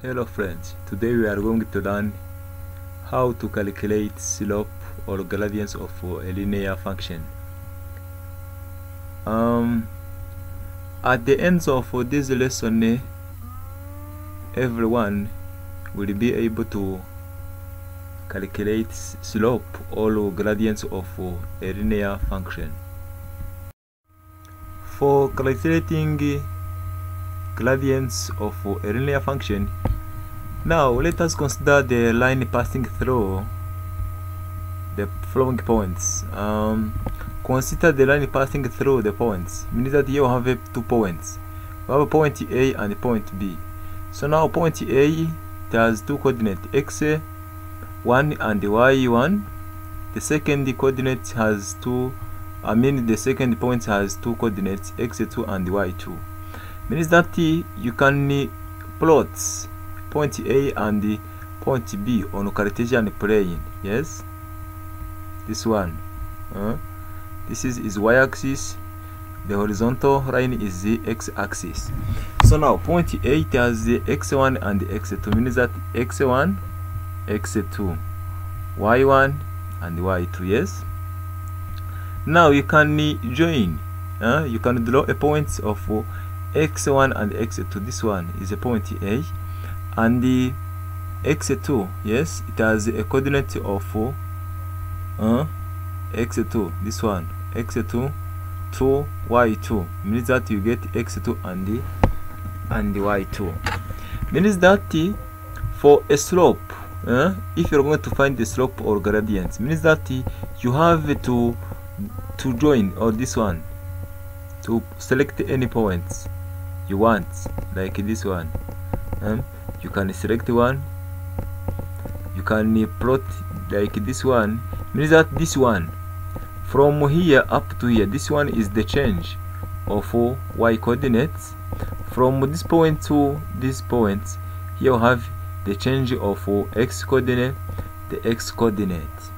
Hello friends, today we are going to learn how to calculate slope or gradients of a linear function. At the end of this lesson, everyone will be able to calculate slope or gradients of a linear function. For calculating gradients of a linear function, now let us consider the line passing through the following points. Consider the line passing through the points, means that you have 2 points. We have point A and point B. So now point A, it has 2 coordinates, x1 and y1. The second coordinate has the second point has 2 coordinates, x2 and y2. Means that you can plot point A and point B on Cartesian plane. Yes, this one. This is y-axis. The horizontal line is the x-axis. So now point A has the x1 and x2. Means that x1, x2, y1 and y2. Yes. Now you can join. You can draw a point of x1 and x2. This one is a point A, and the x2, yes, it has a coordinate of x2. This one, x2 to y2, means that you get x2 and y2. Means that for a slope, if you're going to find the slope or gradient, means that you have to join, or this one, to select any points you want, like this one. You can select one, you can plot like this one. Means that this one from here up to here, this one is the change of y coordinates. From this point to this point, here you have the change of x coordinate, the x coordinate.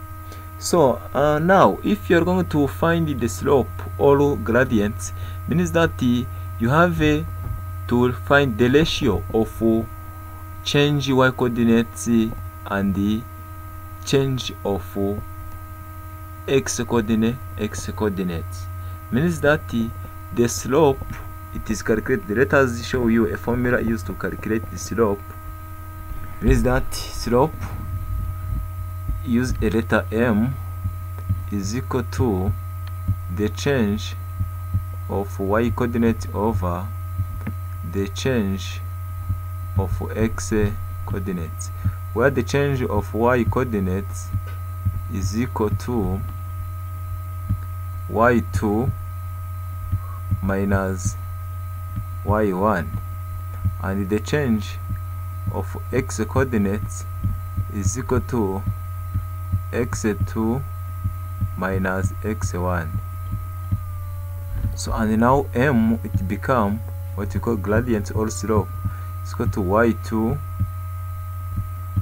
So now if you are going to find the slope or gradient, means that you have to find the ratio of change y coordinates and the change of x coordinates. Means that the slope, it is calculated. Let us show you a formula used to calculate the slope. Means that slope, use a letter M, is equal to the change of y coordinate over the change of x coordinates, where the change of y coordinates is equal to y2 minus y1, and the change of x coordinates is equal to x2 minus x1. So and now M, it become what you call gradient or slope. It's equal to y2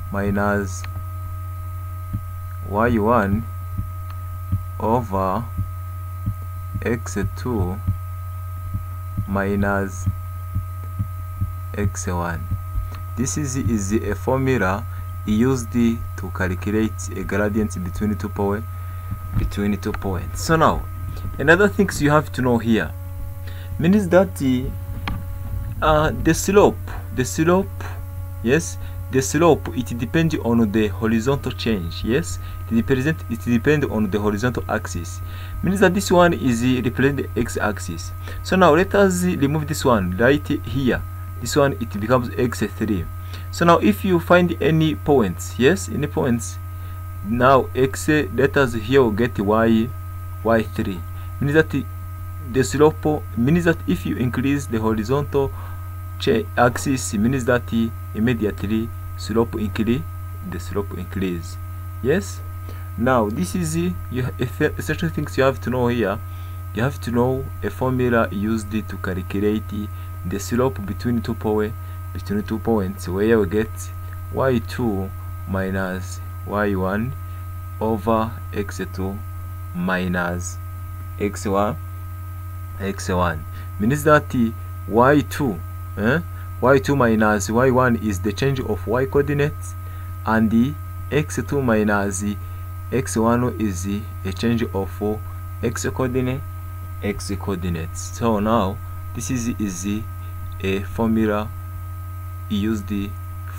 minus y1 over x2 minus x1. This is a formula used to calculate a gradient between two points. So now another things you have to know here, means that the slope, yes, the slope, it depends on the horizontal change. Yes, it depends on the horizontal axis. Means that this one is represent the x-axis. So now let us remove this one right here. This one, it becomes x3. So now if you find any points, yes, any points, now x, let us here get y3. Means that the slope, means that if you increase the horizontal axis, means that immediately slope increase, the slope increase. Yes. Now this is certain things you have to know here. You have to know a formula used to calculate the slope between two points, where you get y2 minus y1 over x2 minus x1. Means that y2 y2 minus y1 is the change of y coordinates, and the x2 minus x1 is a change of x coordinates. So now this is a formula used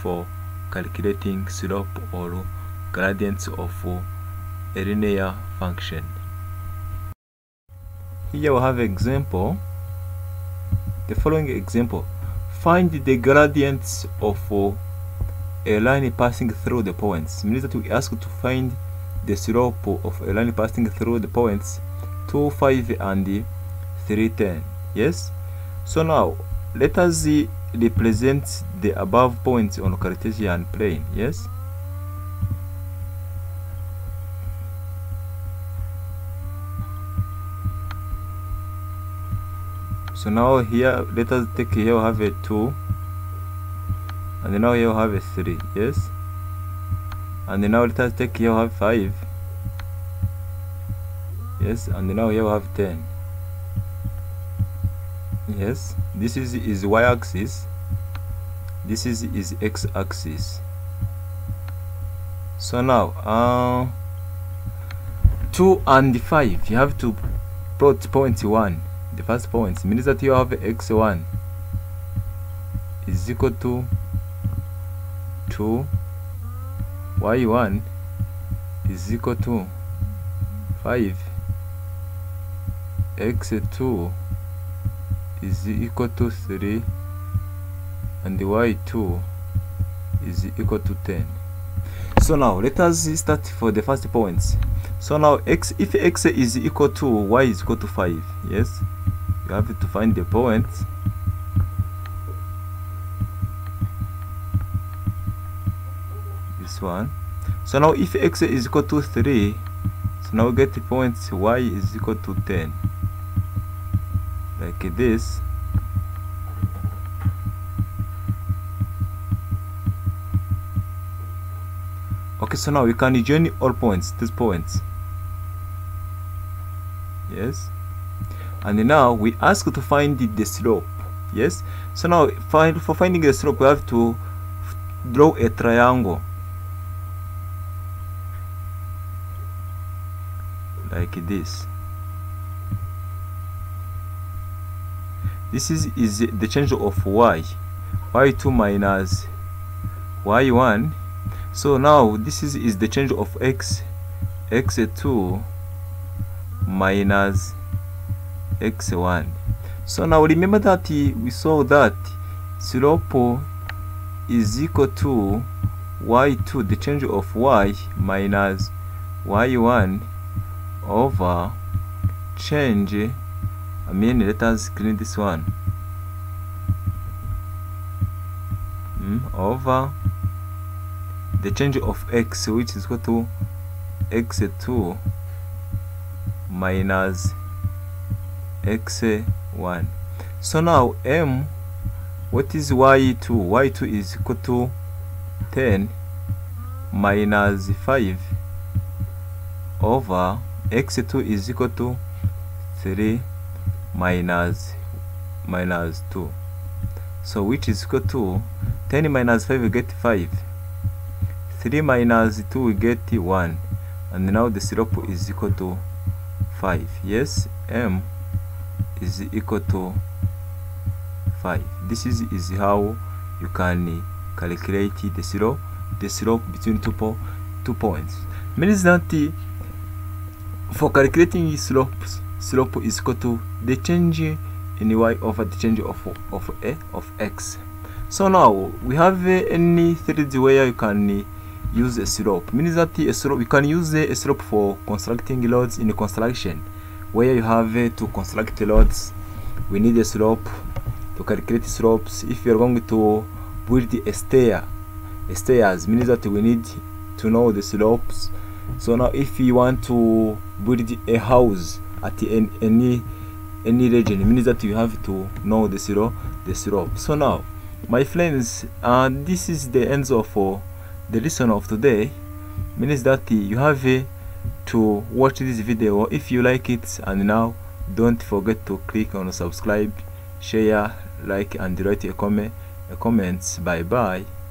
for calculating slope or gradients of a linear function. Here we have example. The following example: find the gradients of a line passing through the points. Means that we ask to find the slope of a line passing through the points 2, 5 and 3, 10. Yes. So now let us represent the above points on Cartesian plane. Yes. So now here let us take here we have a 2, and now here we have a 3. Yes. And now let us take here we have 5. Yes. And now here we have 10. Yes. This is y-axis, this is x-axis. So now 2 and 5, you have to plot point 1. The first point means that you have x1 is equal to 2, y1 is equal to 5, x2 is equal to 3, and the y2 is equal to 10. So now let us start for the first points. So now if x is equal to y is equal to 5, yes, you have to find the points. This one. So now if x is equal to 3, so now we get the points y is equal to 10, like this. Okay, so now we can join all points, these points. Yes. And now we ask to find the slope. Yes. So now for finding the slope, we have to draw a triangle like this. This is the change of y2 minus y1. So now this is the change of x2 minus x1. So now remember that we saw that slope is equal to y2, the change of y, minus y1 over change, let us clean this one, over the change of x, which is equal to x2 minus x1. So now what is y2? y2 is equal to 10 minus 5 over x2 is equal to 3 minus 2. So which is equal to 10 minus 5 we get 5, 3 minus 2 we get 1, and now the slope is equal to 5. Yes, m is equal to 5. This is how you can calculate the slope between two points. Means that for calculating slope is equal to the change in y over the change of x. So now we have any threads where you can use a slope. Means that you can use a slope for constructing loads in construction, where you have to construct loads. We need a slope to calculate slopes. If you are going to build a stairs, means that we need to know the slopes. So now if you want to build a house at any region, means that you have to know the slope. So now, my friends, this is the end of the lesson of today. Means that you have to watch this video if you like it, and now don't forget to click on subscribe, share, like, and write a comment comments. Bye bye.